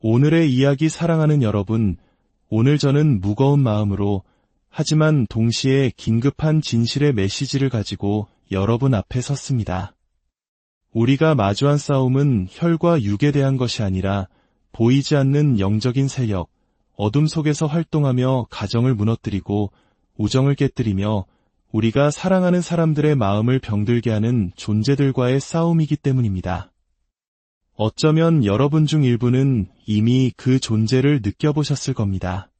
오늘의 이야기 사랑하는 여러분, 오늘 저는 무거운 마음으로 하지만 동시에 긴급한 진실의 메시지를 가지고 여러분 앞에 섰습니다. 우리가 마주한 싸움은 혈과 육에 대한 것이 아니라 보이지 않는 영적인 세력, 어둠 속에서 활동하며 가정을 무너뜨리고 우정을 깨뜨리며 우리가 사랑하는 사람들의 마음을 병들게 하는 존재들과의 싸움이기 때문입니다. 어쩌면 여러분 중 일부는 이미 그 존재를 느껴보셨을 겁니다.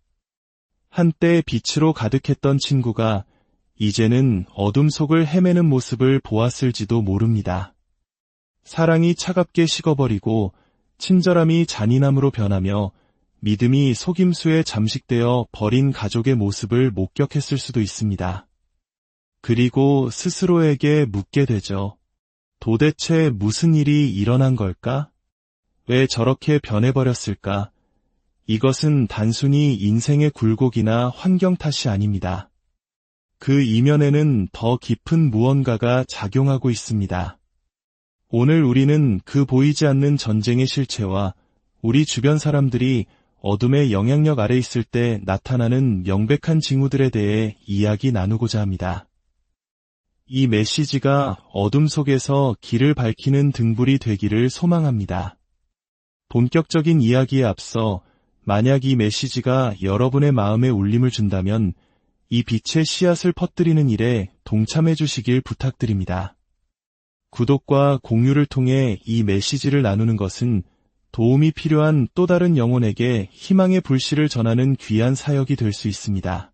한때 빛으로 가득했던 친구가 이제는 어둠 속을 헤매는 모습을 보았을지도 모릅니다. 사랑이 차갑게 식어버리고 친절함이 잔인함으로 변하며 믿음이 속임수에 잠식되어 버린 가족의 모습을 목격했을 수도 있습니다. 그리고 스스로에게 묻게 되죠. 도대체 무슨 일이 일어난 걸까? 왜 저렇게 변해버렸을까? 이것은 단순히 인생의 굴곡이나 환경 탓이 아닙니다. 그 이면에는 더 깊은 무언가가 작용하고 있습니다. 오늘 우리는 그 보이지 않는 전쟁의 실체와 우리 주변 사람들이 어둠의 영향력 아래 있을 때 나타나는 명백한 징후들에 대해 이야기 나누고자 합니다. 이 메시지가 어둠 속에서 길을 밝히는 등불이 되기를 소망합니다. 본격적인 이야기에 앞서 만약 이 메시지가 여러분의 마음에 울림을 준다면 이 빛의 씨앗을 퍼뜨리는 일에 동참해 주시길 부탁드립니다. 구독과 공유를 통해 이 메시지를 나누는 것은 도움이 필요한 또 다른 영혼에게 희망의 불씨를 전하는 귀한 사역이 될 수 있습니다.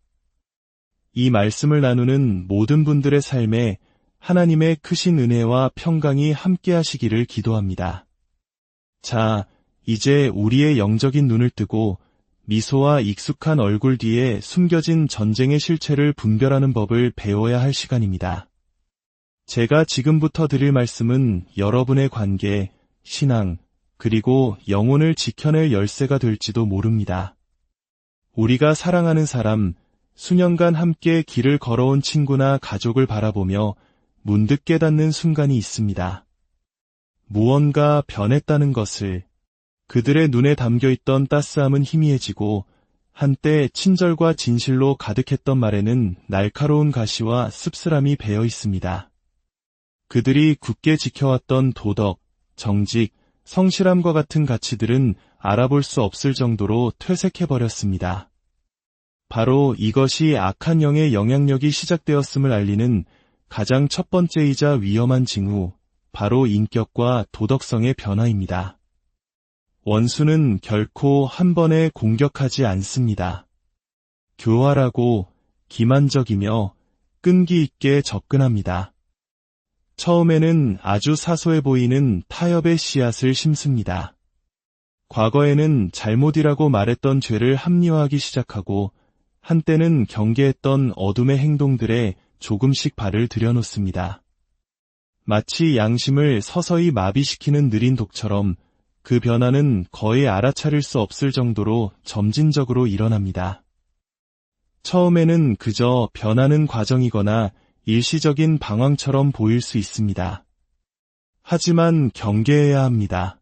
이 말씀을 나누는 모든 분들의 삶에 하나님의 크신 은혜와 평강이 함께 하시기를 기도합니다. 자, 이제 우리의 영적인 눈을 뜨고 미소와 익숙한 얼굴 뒤에 숨겨진 전쟁의 실체를 분별하는 법을 배워야 할 시간입니다. 제가 지금부터 드릴 말씀은 여러분의 관계, 신앙, 그리고 영혼을 지켜낼 열쇠가 될지도 모릅니다. 우리가 사랑하는 사람, 수년간 함께 길을 걸어온 친구나 가족을 바라보며 문득 깨닫는 순간이 있습니다. 무언가 변했다는 것을. 그들의 눈에 담겨있던 따스함은 희미해지고 한때 친절과 진실로 가득했던 말에는 날카로운 가시와 씁쓸함이 배어 있습니다. 그들이 굳게 지켜왔던 도덕, 정직, 성실함과 같은 가치들은 알아볼 수 없을 정도로 퇴색해버렸습니다. 바로 이것이 악한 영의 영향력이 시작되었음을 알리는 가장 첫 번째이자 위험한 징후, 바로 인격과 도덕성의 변화입니다. 원수는 결코 한 번에 공격하지 않습니다. 교활하고 기만적이며 끈기 있게 접근합니다. 처음에는 아주 사소해 보이는 타협의 씨앗을 심습니다. 과거에는 잘못이라고 말했던 죄를 합리화하기 시작하고 한때는 경계했던 어둠의 행동들에 조금씩 발을 들여놓습니다. 마치 양심을 서서히 마비시키는 느린 독처럼 그 변화는 거의 알아차릴 수 없을 정도로 점진적으로 일어납니다. 처음에는 그저 변하는 과정이거나 일시적인 방황처럼 보일 수 있습니다. 하지만 경계해야 합니다.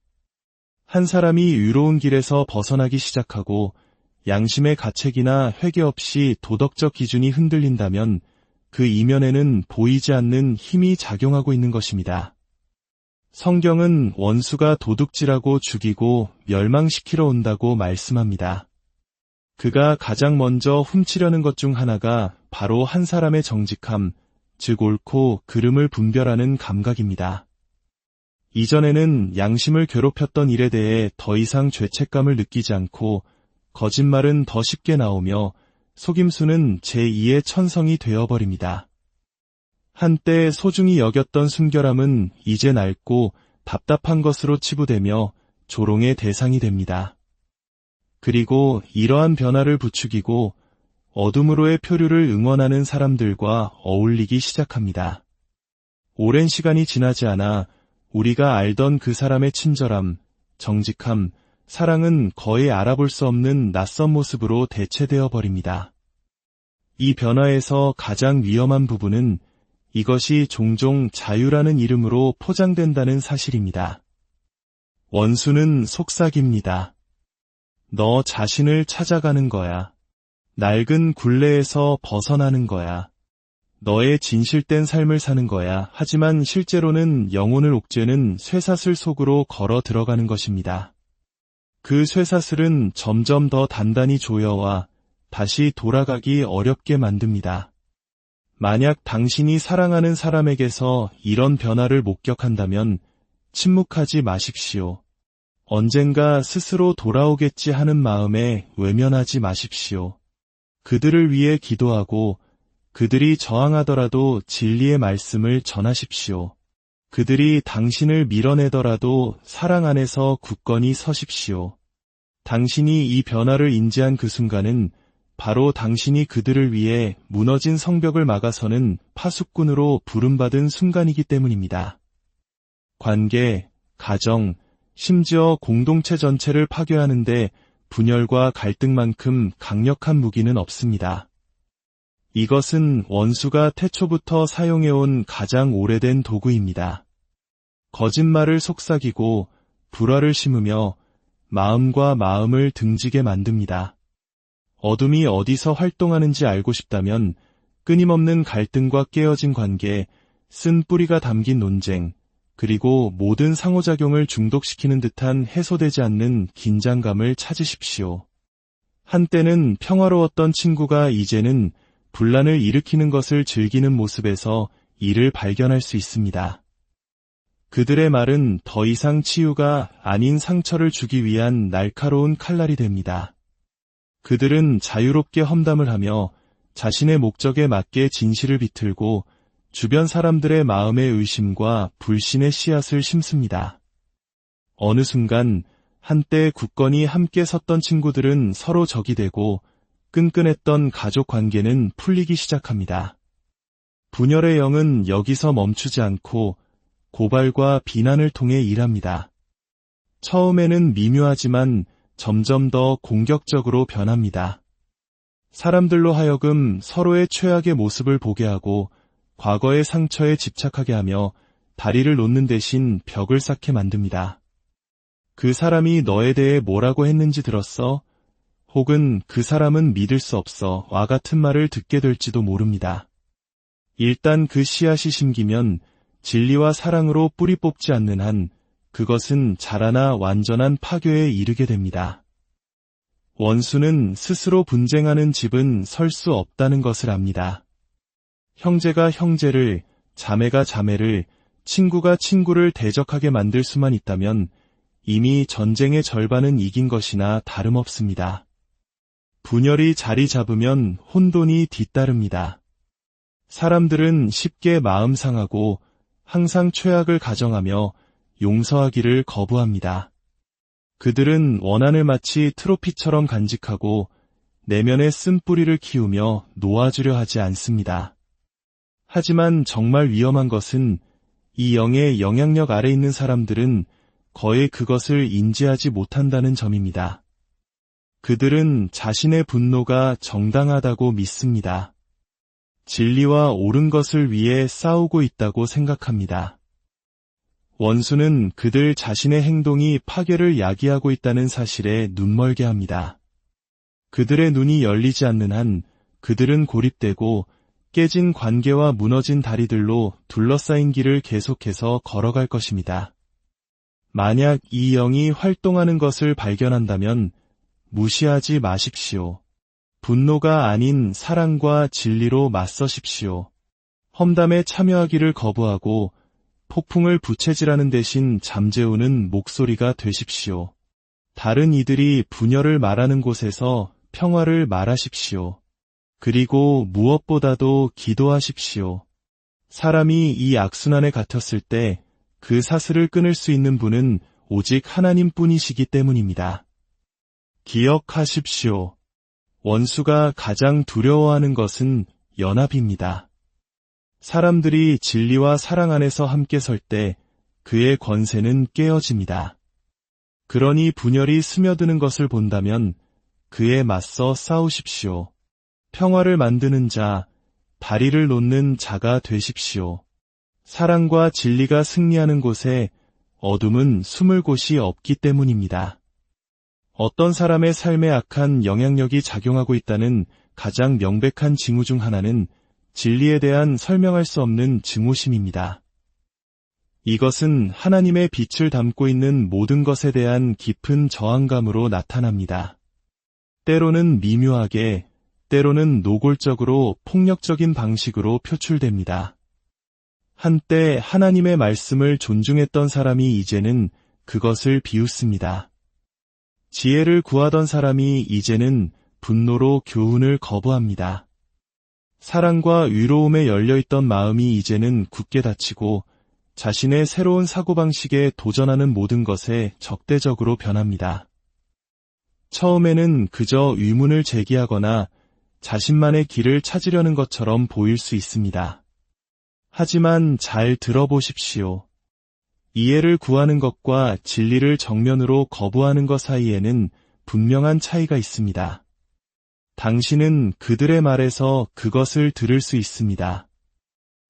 한 사람이 의로운 길에서 벗어나기 시작하고 양심의 가책이나 회개 없이 도덕적 기준이 흔들린다면 그 이면에는 보이지 않는 힘이 작용하고 있는 것입니다. 성경은 원수가 도둑질하고 죽이고 멸망시키러 온다고 말씀합니다. 그가 가장 먼저 훔치려는 것 중 하나가 바로 한 사람의 정직함, 즉 옳고 그름을 분별하는 감각입니다. 이전에는 양심을 괴롭혔던 일에 대해 더 이상 죄책감을 느끼지 않고 거짓말은 더 쉽게 나오며 속임수는 제2의 천성이 되어버립니다. 한때 소중히 여겼던 순결함은 이제 낡고 답답한 것으로 치부되며 조롱의 대상이 됩니다. 그리고 이러한 변화를 부추기고 어둠으로의 표류를 응원하는 사람들과 어울리기 시작합니다. 오랜 시간이 지나지 않아 우리가 알던 그 사람의 친절함, 정직함, 사랑은 거의 알아볼 수 없는 낯선 모습으로 대체되어 버립니다. 이 변화에서 가장 위험한 부분은 이것이 종종 자유라는 이름으로 포장된다는 사실입니다. 원수는 속삭입니다. 너 자신을 찾아가는 거야. 낡은 굴레에서 벗어나는 거야. 너의 진실된 삶을 사는 거야. 하지만 실제로는 영혼을 옥죄는 쇠사슬 속으로 걸어 들어가는 것입니다. 그 쇠사슬은 점점 더 단단히 조여와 다시 돌아가기 어렵게 만듭니다. 만약 당신이 사랑하는 사람에게서 이런 변화를 목격한다면 침묵하지 마십시오. 언젠가 스스로 돌아오겠지 하는 마음에 외면하지 마십시오. 그들을 위해 기도하고 그들이 저항하더라도 진리의 말씀을 전하십시오. 그들이 당신을 밀어내더라도 사랑 안에서 굳건히 서십시오. 당신이 이 변화를 인지한 그 순간은 바로 당신이 그들을 위해 무너진 성벽을 막아서는 파수꾼으로 부름받은 순간이기 때문입니다. 관계, 가정, 심지어 공동체 전체를 파괴하는데 분열과 갈등만큼 강력한 무기는 없습니다. 이것은 원수가 태초부터 사용해온 가장 오래된 도구입니다. 거짓말을 속삭이고 불화를 심으며 마음과 마음을 등지게 만듭니다. 어둠이 어디서 활동하는지 알고 싶다면 끊임없는 갈등과 깨어진 관계, 쓴 뿌리가 담긴 논쟁, 그리고 모든 상호작용을 중독시키는 듯한 해소되지 않는 긴장감을 찾으십시오. 한때는 평화로웠던 친구가 이제는 분란을 일으키는 것을 즐기는 모습에서 이를 발견할 수 있습니다. 그들의 말은 더 이상 치유가 아닌 상처를 주기 위한 날카로운 칼날이 됩니다. 그들은 자유롭게 험담을 하며 자신의 목적에 맞게 진실을 비틀고 주변 사람들의 마음에 의심과 불신의 씨앗을 심습니다. 어느 순간 한때 굳건히 함께 섰던 친구들은 서로 적이 되고 끈끈했던 가족 관계는 풀리기 시작합니다. 분열의 영은 여기서 멈추지 않고 고발과 비난을 통해 일합니다. 처음에는 미묘하지만 점점 더 공격적으로 변합니다. 사람들로 하여금 서로의 최악의 모습을 보게 하고 과거의 상처에 집착하게 하며 다리를 놓는 대신 벽을 쌓게 만듭니다. 그 사람이 너에 대해 뭐라고 했는지 들었어? 혹은 그 사람은 믿을 수 없어 와 같은 말을 듣게 될지도 모릅니다. 일단 그 씨앗이 심기면 진리와 사랑으로 뿌리 뽑지 않는 한 그것은 자라나 완전한 파괴에 이르게 됩니다. 원수는 스스로 분쟁하는 집은 설 수 없다는 것을 압니다. 형제가 형제를, 자매가 자매를, 친구가 친구를 대적하게 만들 수만 있다면 이미 전쟁의 절반은 이긴 것이나 다름없습니다. 분열이 자리 잡으면 혼돈이 뒤따릅니다. 사람들은 쉽게 마음 상하고 항상 최악을 가정하며 용서하기를 거부합니다. 그들은 원한을 마치 트로피처럼 간직하고 내면의 쓴뿌리를 키우며 놓아주려 하지 않습니다. 하지만 정말 위험한 것은 이 영의 영향력 아래 있는 사람들은 거의 그것을 인지하지 못한다는 점입니다. 그들은 자신의 분노가 정당하다고 믿습니다. 진리와 옳은 것을 위해 싸우고 있다고 생각합니다. 원수는 그들 자신의 행동이 파괴를 야기하고 있다는 사실에 눈멀게 합니다. 그들의 눈이 열리지 않는 한 그들은 고립되고 깨진 관계와 무너진 다리들로 둘러싸인 길을 계속해서 걸어갈 것입니다. 만약 이 영이 활동하는 것을 발견한다면 무시하지 마십시오. 분노가 아닌 사랑과 진리로 맞서십시오. 험담에 참여하기를 거부하고 폭풍을 부채질하는 대신 잠재우는 목소리가 되십시오. 다른 이들이 분열을 말하는 곳에서 평화를 말하십시오. 그리고 무엇보다도 기도하십시오. 사람이 이 악순환에 갇혔을 때 그 사슬을 끊을 수 있는 분은 오직 하나님뿐이시기 때문입니다. 기억하십시오. 원수가 가장 두려워하는 것은 연합입니다. 사람들이 진리와 사랑 안에서 함께 설 때 그의 권세는 깨어집니다. 그러니 분열이 스며드는 것을 본다면 그에 맞서 싸우십시오. 평화를 만드는 자, 다리를 놓는 자가 되십시오. 사랑과 진리가 승리하는 곳에 어둠은 숨을 곳이 없기 때문입니다. 어떤 사람의 삶에 악한 영향력이 작용하고 있다는 가장 명백한 징후 중 하나는 진리에 대한 설명할 수 없는 증오심입니다. 이것은 하나님의 빛을 담고 있는 모든 것에 대한 깊은 저항감으로 나타납니다. 때로는 미묘하게, 때로는 노골적으로 폭력적인 방식으로 표출됩니다. 한때 하나님의 말씀을 존중했던 사람이 이제는 그것을 비웃습니다. 지혜를 구하던 사람이 이제는 분노로 교훈을 거부합니다. 사랑과 위로움에 열려있던 마음이 이제는 굳게 닫히고 자신의 새로운 사고방식에 도전하는 모든 것에 적대적으로 변합니다. 처음에는 그저 의문을 제기하거나 자신만의 길을 찾으려는 것처럼 보일 수 있습니다. 하지만 잘 들어보십시오. 이해를 구하는 것과 진리를 정면으로 거부하는 것 사이에는 분명한 차이가 있습니다. 당신은 그들의 말에서 그것을 들을 수 있습니다.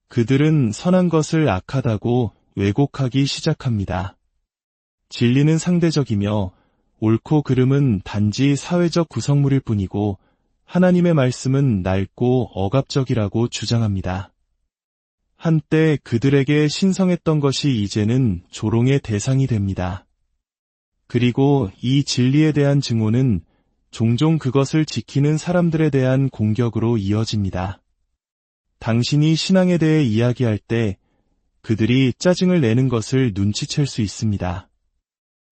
그들은 선한 것을 악하다고 왜곡하기 시작합니다. 진리는 상대적이며 옳고 그름은 단지 사회적 구성물일 뿐이고 하나님의 말씀은 낡고 억압적이라고 주장합니다. 한때 그들에게 신성했던 것이 이제는 조롱의 대상이 됩니다. 그리고 이 진리에 대한 증오는 종종 그것을 지키는 사람들에 대한 공격으로 이어집니다. 당신이 신앙에 대해 이야기할 때 그들이 짜증을 내는 것을 눈치챌 수 있습니다.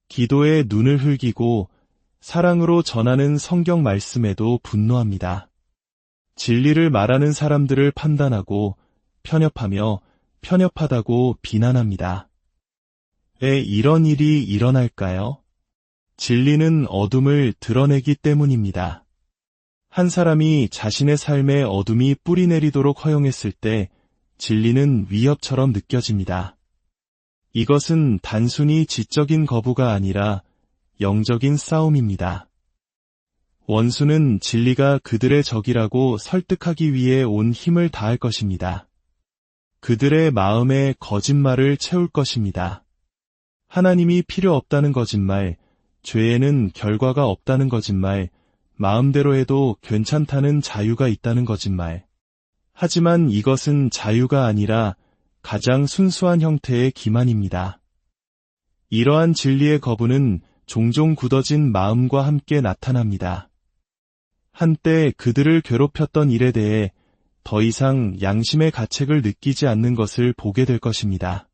기도에 눈을 흘기고 사랑으로 전하는 성경 말씀에도 분노합니다. 진리를 말하는 사람들을 판단하고 편협하며 편협하다고 비난합니다. 왜 이런 일이 일어날까요? 진리는 어둠을 드러내기 때문입니다. 한 사람이 자신의 삶에 어둠이 뿌리내리도록 허용했을 때 진리는 위협처럼 느껴집니다. 이것은 단순히 지적인 거부가 아니라 영적인 싸움입니다. 원수는 진리가 그들의 적이라고 설득하기 위해 온 힘을 다할 것입니다. 그들의 마음에 거짓말을 채울 것입니다. 하나님이 필요 없다는 거짓말, 죄에는 결과가 없다는 거짓말, 마음대로 해도 괜찮다는 자유가 있다는 거짓말. 하지만 이것은 자유가 아니라 가장 순수한 형태의 기만입니다. 이러한 진리의 거부는 종종 굳어진 마음과 함께 나타납니다. 한때 그들을 괴롭혔던 일에 대해 더 이상 양심의 가책을 느끼지 않는 것을 보게 될 것입니다.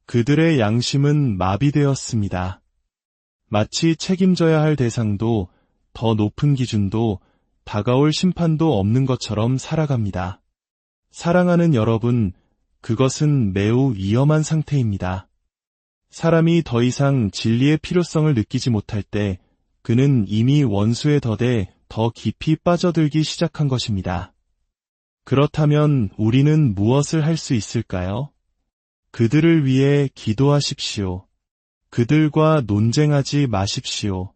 그들의 양심은 마비되었습니다. 마치 책임져야 할 대상도 더 높은 기준도 다가올 심판도 없는 것처럼 살아갑니다. 사랑하는 여러분, 그것은 매우 위험한 상태입니다. 사람이 더 이상 진리의 필요성을 느끼지 못할 때 그는 이미 원수의 덫에 더 깊이 빠져들기 시작한 것입니다. 그렇다면 우리는 무엇을 할 수 있을까요? 그들을 위해 기도하십시오. 그들과 논쟁하지 마십시오.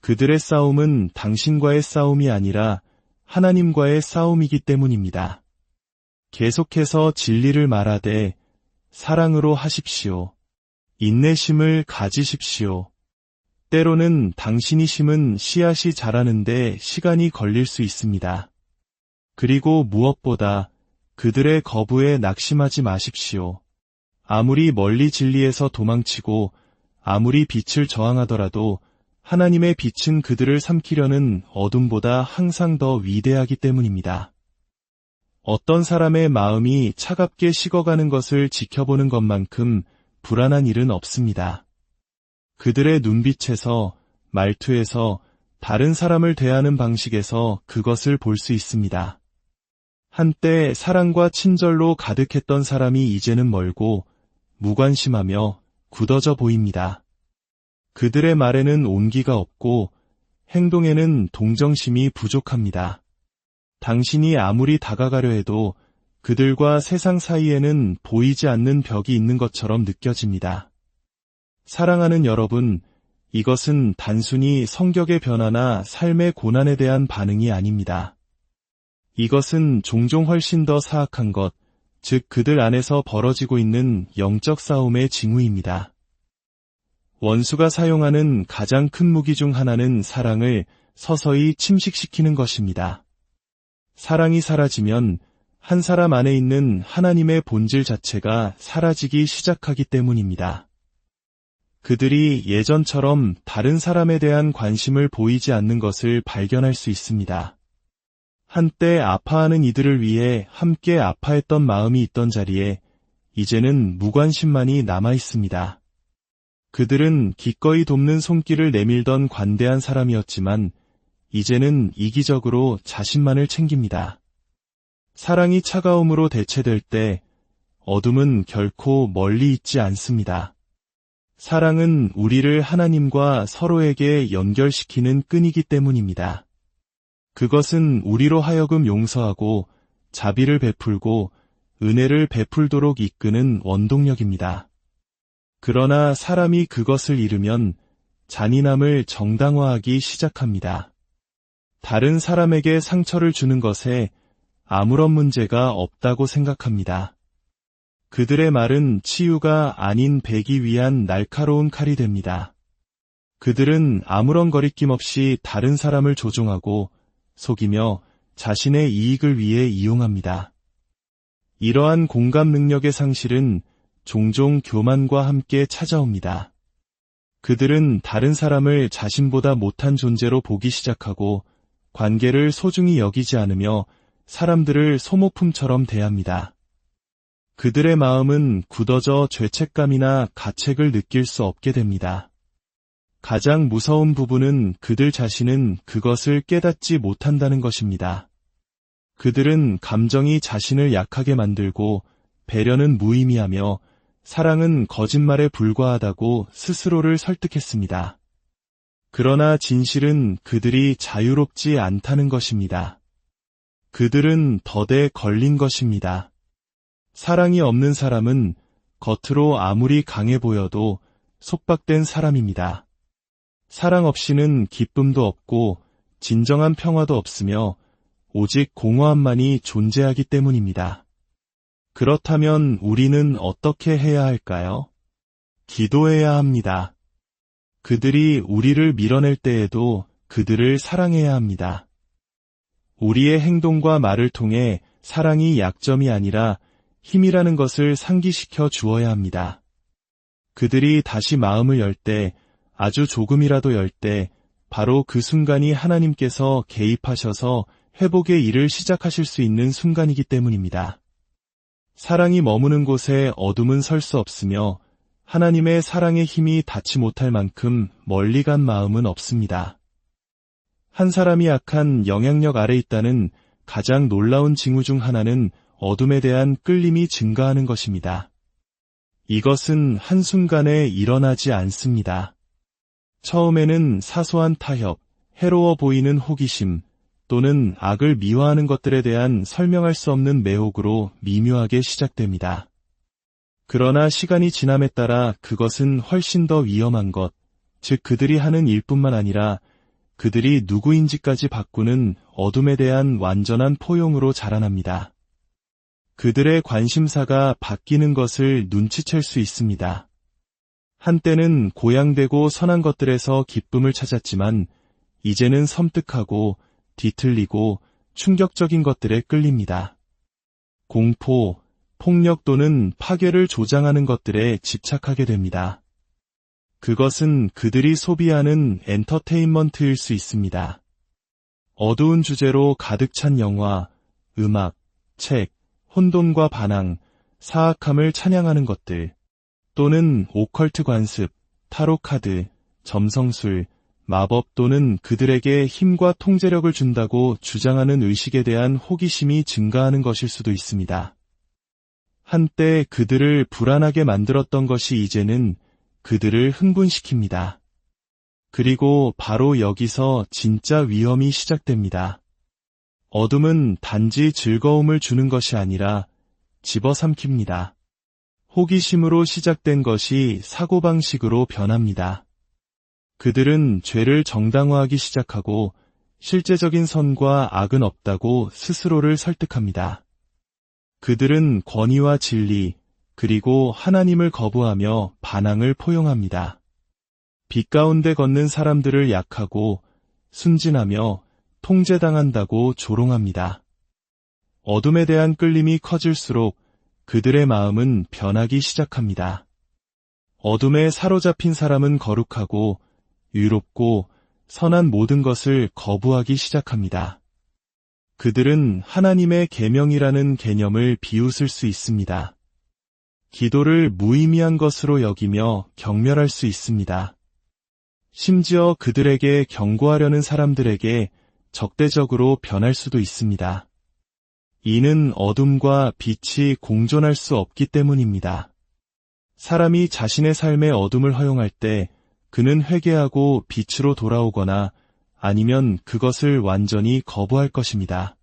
그들의 싸움은 당신과의 싸움이 아니라 하나님과의 싸움이기 때문입니다. 계속해서 진리를 말하되 사랑으로 하십시오. 인내심을 가지십시오. 때로는 당신이 심은 씨앗이 자라는데 시간이 걸릴 수 있습니다. 그리고 무엇보다 그들의 거부에 낙심하지 마십시오. 아무리 멀리 진리에서 도망치고 아무리 빛을 저항하더라도 하나님의 빛은 그들을 삼키려는 어둠보다 항상 더 위대하기 때문입니다. 어떤 사람의 마음이 차갑게 식어가는 것을 지켜보는 것만큼 불안한 일은 없습니다. 그들의 눈빛에서, 말투에서, 다른 사람을 대하는 방식에서 그것을 볼 수 있습니다. 한때 사랑과 친절로 가득했던 사람이 이제는 멀고 무관심하며 굳어져 보입니다. 그들의 말에는 온기가 없고 행동에는 동정심이 부족합니다. 당신이 아무리 다가가려 해도 그들과 세상 사이에는 보이지 않는 벽이 있는 것처럼 느껴집니다. 사랑하는 여러분, 이것은 단순히 성격의 변화나 삶의 고난에 대한 반응이 아닙니다. 이것은 종종 훨씬 더 사악한 것, 즉 그들 안에서 벌어지고 있는 영적 싸움의 징후입니다. 원수가 사용하는 가장 큰 무기 중 하나는 사랑을 서서히 침식시키는 것입니다. 사랑이 사라지면 한 사람 안에 있는 하나님의 본질 자체가 사라지기 시작하기 때문입니다. 그들이 예전처럼 다른 사람에 대한 관심을 보이지 않는 것을 발견할 수 있습니다. 한때 아파하는 이들을 위해 함께 아파했던 마음이 있던 자리에 이제는 무관심만이 남아 있습니다. 그들은 기꺼이 돕는 손길을 내밀던 관대한 사람이었지만 이제는 이기적으로 자신만을 챙깁니다. 사랑이 차가움으로 대체될 때 어둠은 결코 멀리 있지 않습니다. 사랑은 우리를 하나님과 서로에게 연결시키는 끈이기 때문입니다. 그것은 우리로 하여금 용서하고 자비를 베풀고 은혜를 베풀도록 이끄는 원동력입니다. 그러나 사람이 그것을 잃으면 잔인함을 정당화하기 시작합니다. 다른 사람에게 상처를 주는 것에 아무런 문제가 없다고 생각합니다. 그들의 말은 치유가 아닌 베기 위한 날카로운 칼이 됩니다. 그들은 아무런 거리낌 없이 다른 사람을 조종하고 속이며 자신의 이익을 위해 이용합니다. 이러한 공감 능력의 상실은 종종 교만과 함께 찾아옵니다. 그들은 다른 사람을 자신보다 못한 존재로 보기 시작하고 관계를 소중히 여기지 않으며 사람들을 소모품처럼 대합니다. 그들의 마음은 굳어져 죄책감이나 가책을 느낄 수 없게 됩니다. 가장 무서운 부분은 그들 자신은 그것을 깨닫지 못한다는 것입니다. 그들은 감정이 자신을 약하게 만들고 배려는 무의미하며 사랑은 거짓말에 불과하다고 스스로를 설득했습니다. 그러나 진실은 그들이 자유롭지 않다는 것입니다. 그들은 덫에 걸린 것입니다. 사랑이 없는 사람은 겉으로 아무리 강해 보여도 속박된 사람입니다. 사랑 없이는 기쁨도 없고 진정한 평화도 없으며 오직 공허함만이 존재하기 때문입니다. 그렇다면 우리는 어떻게 해야 할까요? 기도해야 합니다. 그들이 우리를 밀어낼 때에도 그들을 사랑해야 합니다. 우리의 행동과 말을 통해 사랑이 약점이 아니라 힘이라는 것을 상기시켜 주어야 합니다. 그들이 다시 마음을 열 때, 아주 조금이라도 열 때, 바로 그 순간이 하나님께서 개입하셔서 회복의 일을 시작하실 수 있는 순간이기 때문입니다. 사랑이 머무는 곳에 어둠은 설 수 없으며 하나님의 사랑의 힘이 닿지 못할 만큼 멀리 간 마음은 없습니다. 한 사람이 약한 영향력 아래 있다는 가장 놀라운 징후 중 하나는 어둠에 대한 끌림이 증가하는 것입니다. 이것은 한순간에 일어나지 않습니다. 처음에는 사소한 타협, 해로워 보이는 호기심, 또는 악을 미화하는 것들에 대한 설명할 수 없는 매혹으로 미묘하게 시작됩니다. 그러나 시간이 지남에 따라 그것은 훨씬 더 위험한 것, 즉 그들이 하는 일뿐만 아니라 그들이 누구인지까지 바꾸는 어둠에 대한 완전한 포용으로 자라납니다. 그들의 관심사가 바뀌는 것을 눈치챌 수 있습니다. 한때는 고양되고 선한 것들에서 기쁨을 찾았지만 이제는 섬뜩하고 뒤틀리고 충격적인 것들에 끌립니다. 공포, 폭력 또는 파괴를 조장하는 것들에 집착하게 됩니다. 그것은 그들이 소비하는 엔터테인먼트일 수 있습니다. 어두운 주제로 가득 찬 영화, 음악, 책, 혼돈과 반항, 사악함을 찬양하는 것들, 또는 오컬트 관습, 타로 카드, 점성술, 마법 또는 그들에게 힘과 통제력을 준다고 주장하는 의식에 대한 호기심이 증가하는 것일 수도 있습니다. 한때 그들을 불안하게 만들었던 것이 이제는 그들을 흥분시킵니다. 그리고 바로 여기서 진짜 위험이 시작됩니다. 어둠은 단지 즐거움을 주는 것이 아니라 집어삼킵니다. 호기심으로 시작된 것이 사고방식으로 변합니다. 그들은 죄를 정당화하기 시작하고 실제적인 선과 악은 없다고 스스로를 설득합니다. 그들은 권위와 진리, 그리고 하나님을 거부하며 반항을 포용합니다. 빛 가운데 걷는 사람들을 약하고 순진하며 통제당한다고 조롱합니다. 어둠에 대한 끌림이 커질수록 그들의 마음은 변하기 시작합니다. 어둠에 사로잡힌 사람은 거룩하고 의롭고 선한 모든 것을 거부하기 시작합니다. 그들은 하나님의 계명이라는 개념을 비웃을 수 있습니다. 기도를 무의미한 것으로 여기며 경멸할 수 있습니다. 심지어 그들에게 경고하려는 사람들에게 적대적으로 변할 수도 있습니다. 이는 어둠과 빛이 공존할 수 없기 때문입니다. 사람이 자신의 삶의 어둠을 허용할 때 그는 회개하고 빛으로 돌아오거나 아니면 그것을 완전히 거부할 것입니다.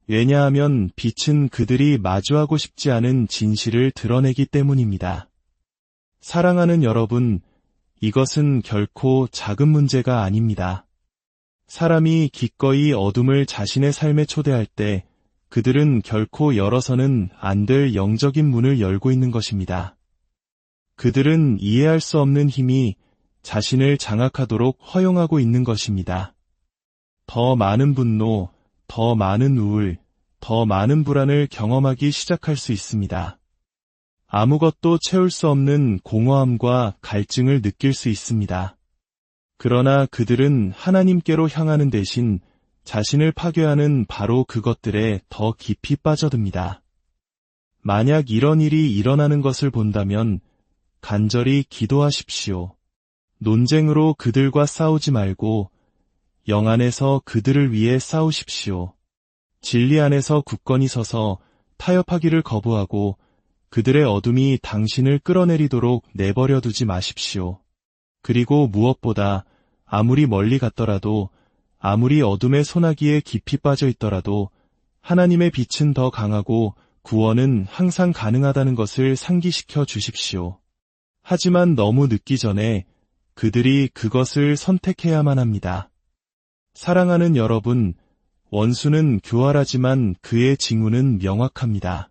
왜냐하면 빛은 그들이 마주하고 싶지 않은 진실을 드러내기 때문입니다. 사랑하는 여러분, 이것은 결코 작은 문제가 아닙니다. 사람이 기꺼이 어둠을 자신의 삶에 초대할 때 그들은 결코 열어서는 안 될 영적인 문을 열고 있는 것입니다. 그들은 이해할 수 없는 힘이 자신을 장악하도록 허용하고 있는 것입니다. 더 많은 분노, 더 많은 우울, 더 많은 불안을 경험하기 시작할 수 있습니다. 아무것도 채울 수 없는 공허함과 갈증을 느낄 수 있습니다. 그러나 그들은 하나님께로 향하는 대신 자신을 파괴하는 바로 그것들에 더 깊이 빠져듭니다. 만약 이런 일이 일어나는 것을 본다면 간절히 기도하십시오. 논쟁으로 그들과 싸우지 말고 영 안에서 그들을 위해 싸우십시오. 진리 안에서 굳건히 서서 타협하기를 거부하고 그들의 어둠이 당신을 끌어내리도록 내버려 두지 마십시오. 그리고 무엇보다 아무리 멀리 갔더라도 아무리 어둠의 소나기에 깊이 빠져 있더라도 하나님의 빛은 더 강하고 구원은 항상 가능하다는 것을 상기시켜 주십시오. 하지만 너무 늦기 전에 그들이 그것을 선택해야만 합니다. 사랑하는 여러분, 원수는 교활하지만 그의 징후는 명확합니다.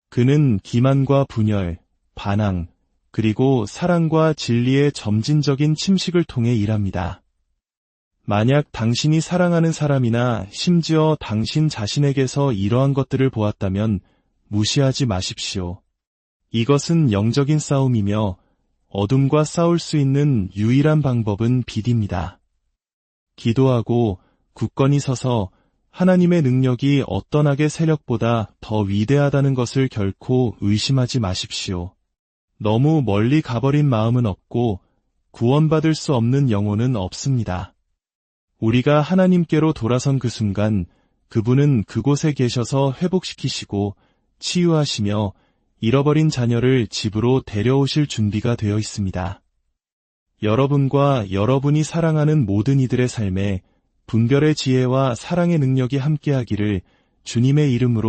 그는 기만과 분열, 반항, 그리고 사랑과 진리의 점진적인 침식을 통해 일합니다. 만약 당신이 사랑하는 사람이나 심지어 당신 자신에게서 이러한 것들을 보았다면 무시하지 마십시오. 이것은 영적인 싸움이며 어둠과 싸울 수 있는 유일한 방법은 빛입니다. 기도하고 굳건히 서서 하나님의 능력이 어떤 악의 세력보다 더 위대하다는 것을 결코 의심하지 마십시오. 너무 멀리 가버린 마음은 없고 구원받을 수 없는 영혼은 없습니다. 우리가 하나님께로 돌아선 그 순간 그분은 그곳에 계셔서 회복시키시고 치유하시며 잃어버린 자녀를 집으로 데려오실 준비가 되어 있습니다. 여러분과 여러분이 사랑하는 모든 이들의 삶에 분별의 지혜와 사랑의 능력이 함께하기를 주님의 이름으로